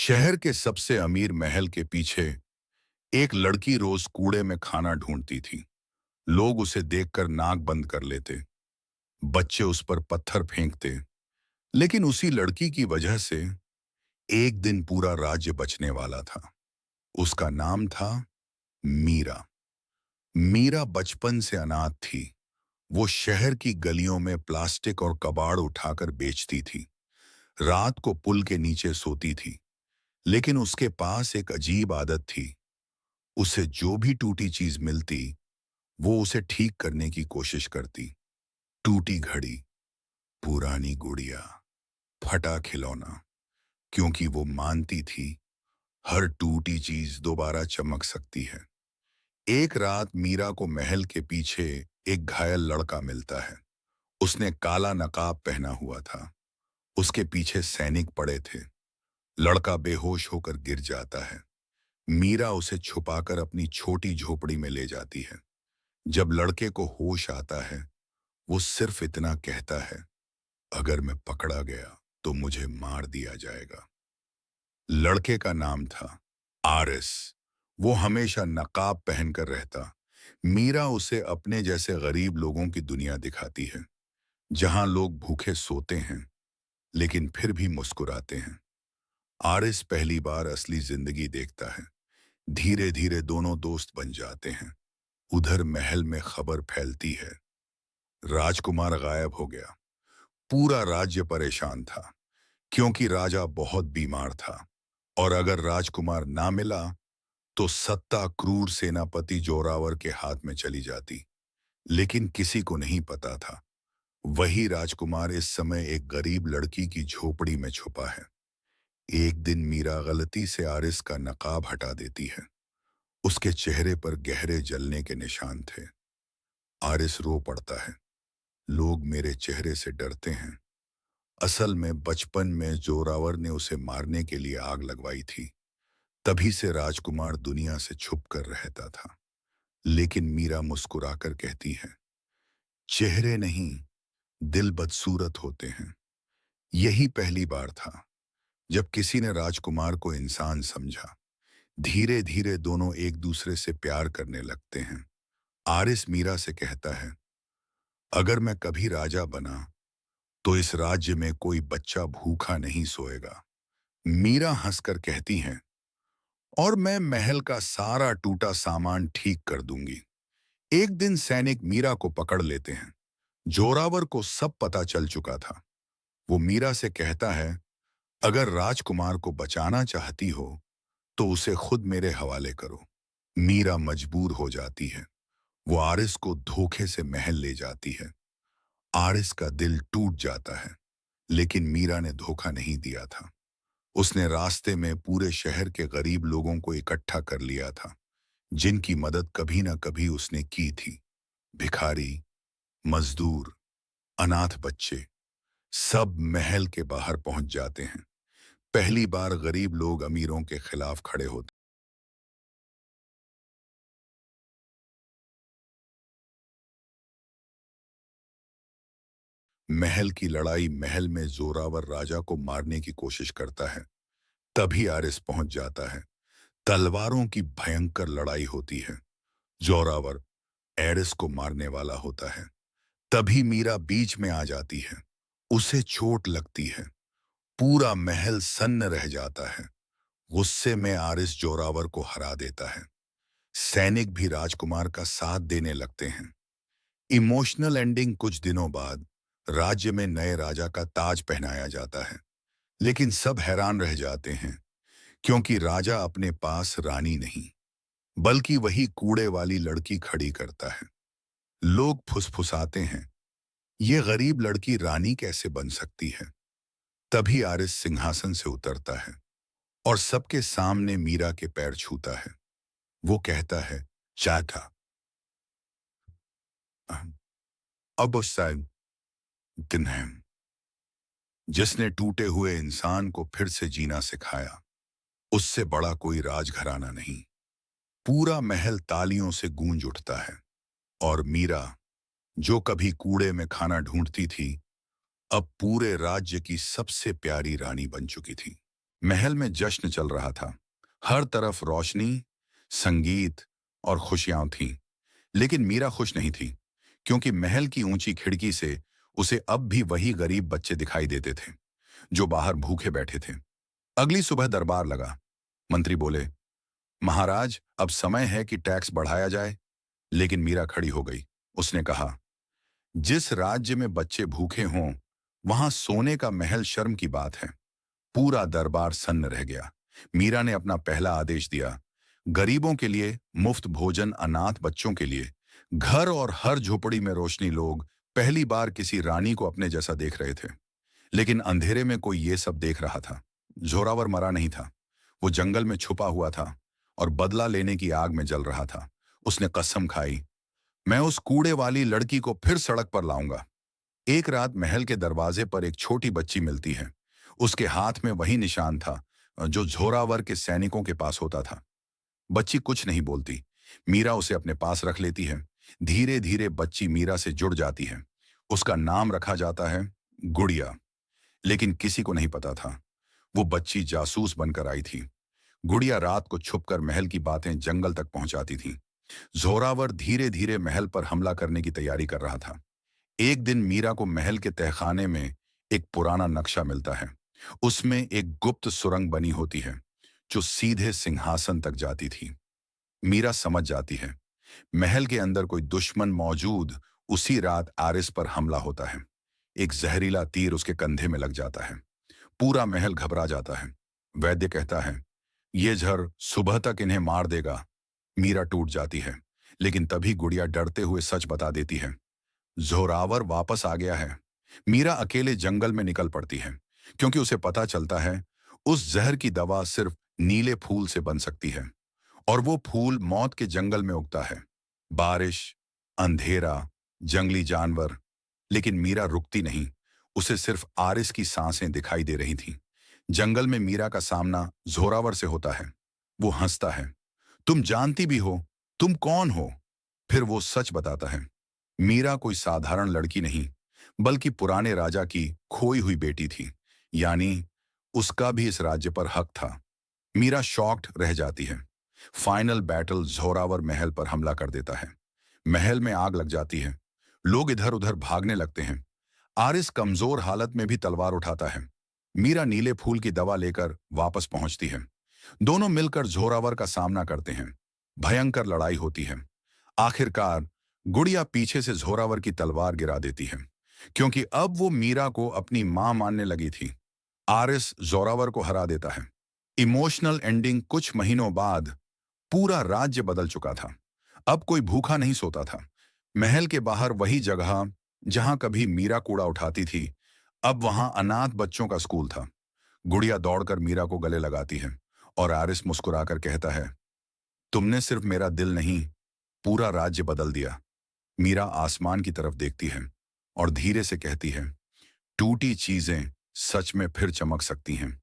शहर के सबसे अमीर महल के पीछे एक लड़की रोज कूड़े में खाना ढूंढती थी। लोग उसे देखकर नाक बंद कर लेते, बच्चे उस पर पत्थर फेंकते। लेकिन उसी लड़की की वजह से एक दिन पूरा राज्य बचने वाला था। उसका नाम था मीरा। मीरा बचपन से अनाथ थी। वो शहर की गलियों में प्लास्टिक और कबाड़ उठाकर बेचती थी। रात को पुल के नीचे सोती थी। लेकिन उसके पास एक अजीब आदत थी। उसे जो भी टूटी चीज मिलती, वो उसे ठीक करने की कोशिश करती। टूटी घड़ी, पुरानी गुड़िया, फटा खिलौना। क्योंकि वो मानती थी हर टूटी चीज दोबारा चमक सकती है। एक रात मीरा को महल के पीछे एक घायल लड़का मिलता है। उसने काला नकाब पहना हुआ था। उसके पीछे सैनिक पड़े थे। लड़का बेहोश होकर गिर जाता है। मीरा उसे छुपाकर अपनी छोटी झोपड़ी में ले जाती है। जब लड़के को होश आता है, वो सिर्फ इतना कहता है, अगर मैं पकड़ा गया तो मुझे मार दिया जाएगा। लड़के का नाम था आरिस। वो हमेशा नकाब पहनकर रहता। मीरा उसे अपने जैसे गरीब लोगों की दुनिया दिखाती है, जहां लोग भूखे सोते हैं लेकिन फिर भी मुस्कुराते हैं। आरिस पहली बार असली जिंदगी देखता है। धीरे धीरे दोनों दोस्त बन जाते हैं। उधर महल में खबर फैलती है, राजकुमार गायब हो गया। पूरा राज्य परेशान था, क्योंकि राजा बहुत बीमार था। और अगर राजकुमार ना मिला तो सत्ता क्रूर सेनापति जोरावर के हाथ में चली जाती। लेकिन किसी को नहीं पता था, वही राजकुमार इस समय एक गरीब लड़की की झोपड़ी में छुपा है। एक दिन मीरा गलती से आरिस का नकाब हटा देती है। उसके चेहरे पर गहरे जलने के निशान थे। आरिस रो पड़ता है, लोग मेरे चेहरे से डरते हैं। असल में बचपन में जोरावर ने उसे मारने के लिए आग लगवाई थी। तभी से राजकुमार दुनिया से छुप कर रहता था। लेकिन मीरा मुस्कुराकर कहती है, चेहरे नहीं, दिल बदसूरत होते हैं। यही पहली बार था जब किसी ने राजकुमार को इंसान समझा। धीरे धीरे दोनों एक दूसरे से प्यार करने लगते हैं। आरिस मीरा से कहता है, अगर मैं कभी राजा बना तो इस राज्य में कोई बच्चा भूखा नहीं सोएगा। मीरा हंसकर कहती है, और मैं महल का सारा टूटा सामान ठीक कर दूंगी। एक दिन सैनिक मीरा को पकड़ लेते हैं। जोरावर को सब पता चल चुका था। वो मीरा से कहता है, अगर राजकुमार को बचाना चाहती हो तो उसे खुद मेरे हवाले करो। मीरा मजबूर हो जाती है। वो आरिस को धोखे से महल ले जाती है। आरिस का दिल टूट जाता है, लेकिन मीरा ने धोखा नहीं दिया था। उसने रास्ते में पूरे शहर के गरीब लोगों को इकट्ठा कर लिया था, जिनकी मदद कभी ना कभी उसने की थी। भिखारी, मजदूर, अनाथ बच्चे, सब महल के बाहर पहुंच जाते हैं। पहली बार गरीब लोग अमीरों के खिलाफ खड़े होते। महल की लड़ाई, महल में जोरावर राजा को मारने की कोशिश करता है। तभी आरिस पहुंच जाता है। तलवारों की भयंकर लड़ाई होती है। जोरावर एरिस को मारने वाला होता है। तभी मीरा बीच में आ जाती है। उसे चोट लगती है। पूरा महल सन्न रह जाता है। गुस्से में आरिस जोरावर को हरा देता है। सैनिक भी राजकुमार का साथ देने लगते हैं। इमोशनल एंडिंग, कुछ दिनों बाद राज्य में नए राजा का ताज पहनाया जाता है। लेकिन सब हैरान रह जाते हैं, क्योंकि राजा अपने पास रानी नहीं, बल्कि वही कूड़े वाली लड़की खड़ी करता है। लोग फुसफुसाते हैं, ये गरीब लड़की रानी कैसे बन सकती है। तभी आरिस सिंहासन से उतरता है और सबके सामने मीरा के पैर छूता है। वो कहता है, चाटा अब उस दिन है जिसने टूटे हुए इंसान को फिर से जीना सिखाया। उससे बड़ा कोई राजघराना नहीं। पूरा महल तालियों से गूंज उठता है। और मीरा, जो कभी कूड़े में खाना ढूंढती थी, अब पूरे राज्य की सबसे प्यारी रानी बन चुकी थी। महल में जश्न चल रहा था। हर तरफ रोशनी, संगीत और खुशियां थीं। लेकिन मीरा खुश नहीं थी, क्योंकि महल की ऊंची खिड़की से उसे अब भी वही गरीब बच्चे दिखाई देते थे, जो बाहर भूखे बैठे थे। अगली सुबह दरबार लगा। मंत्री बोले, महाराज, अब समय है कि टैक्स बढ़ाया जाए। लेकिन मीरा खड़ी हो गई। उसने कहा, जिस राज्य में बच्चे भूखे हों, वहां सोने का महल शर्म की बात है। पूरा दरबार सन्न रह गया। मीरा ने अपना पहला आदेश दिया। गरीबों के लिए मुफ्त भोजन, अनाथ बच्चों के लिए घर और हर झोपड़ी में रोशनी। लोग पहली बार किसी रानी को अपने जैसा देख रहे थे। लेकिन अंधेरे में कोई ये सब देख रहा था। जोरावर मरा नहीं था। वो जंगल में छुपा हुआ था और बदला लेने की आग में जल रहा था। उसने कसम खाई, मैं उस कूड़े वाली लड़की को फिर सड़क पर लाऊंगा। एक रात महल के दरवाजे पर एक छोटी बच्ची मिलती है। उसके हाथ में वही निशान था जो झोरावर के सैनिकों के पास होता था। बच्ची कुछ नहीं बोलती। मीरा उसे अपने पास रख लेती है। धीरे धीरे बच्ची मीरा से जुड़ जाती है। उसका नाम रखा जाता है गुड़िया। लेकिन किसी को नहीं पता था, वो बच्ची जासूस बनकर आई थी। गुड़िया रात को छुपकर महल की बातें जंगल तक पहुंचाती थी। जोरावर धीरे धीरे महल पर हमला करने की तैयारी कर रहा था। एक दिन मीरा को महल के तहखाने में एक पुराना नक्शा मिलता है। उसमें एक गुप्त सुरंग बनी होती है, जो सीधे सिंहासन तक जाती थी। मीरा समझ जाती है, महल के अंदर कोई दुश्मन मौजूद। उसी रात आरिस पर हमला होता है। एक जहरीला तीर उसके कंधे में लग जाता है। पूरा महल घबरा जाता है। वैद्य कहता है, ये जहर सुबह तक इन्हें मार देगा। मीरा टूट जाती है। लेकिन तभी गुड़िया डरते हुए सच बता देती है, जोरावर वापस आ गया है। मीरा अकेले जंगल में निकल पड़ती है, क्योंकि उसे पता चलता है उस जहर की दवा सिर्फ नीले फूल से बन सकती है। और वो फूल मौत के जंगल में उगता है। बारिश, अंधेरा, जंगली जानवर। लेकिन मीरा रुकती नहीं। उसे सिर्फ आरिस की सांसें दिखाई दे रही थीं। जंगल में मीरा का सामना जोरावर से होता है। वो हंसता है, तुम जानती भी हो, तुम कौन हो? फिर वो सच बताता है, मीरा कोई साधारण लड़की नहीं, बल्कि पुराने राजा की खोई हुई बेटी थी। यानी उसका भी इस राज्य पर हक था। मीरा शॉक्ड रह जाती है। फाइनल बैटल जोरावर महल पर हमला कर देता है। महल में आग लग जाती है। लोग इधर उधर भागने लगते हैं। आरिस कमजोर हालत में भी तलवार उठाता है। मीरा नीले फूल की दवा लेकर वापस पहुंचती है। दोनों मिलकर जोरावर का सामना करते हैं। भयंकर लड़ाई होती है। आखिरकार गुड़िया पीछे से जोरावर की तलवार गिरा देती है, क्योंकि अब वो मीरा को अपनी मां मानने लगी थी। आरिस जोरावर को हरा देता है। Emotional ending. कुछ महीनों बाद पूरा राज्य बदल चुका था। अब कोई भूखा नहीं सोता था। महल के बाहर वही जगह जहां कभी मीरा कूड़ा उठाती थी, अब वहां अनाथ बच्चों का स्कूल था। गुड़िया दौड़कर मीरा को गले लगाती है और आरिस मुस्कुराकर कहता है, तुमने सिर्फ मेरा दिल नहीं, पूरा राज्य बदल दिया। मीरा आसमान की तरफ देखती है और धीरे से कहती है, टूटी चीजें सच में फिर चमक सकती हैं।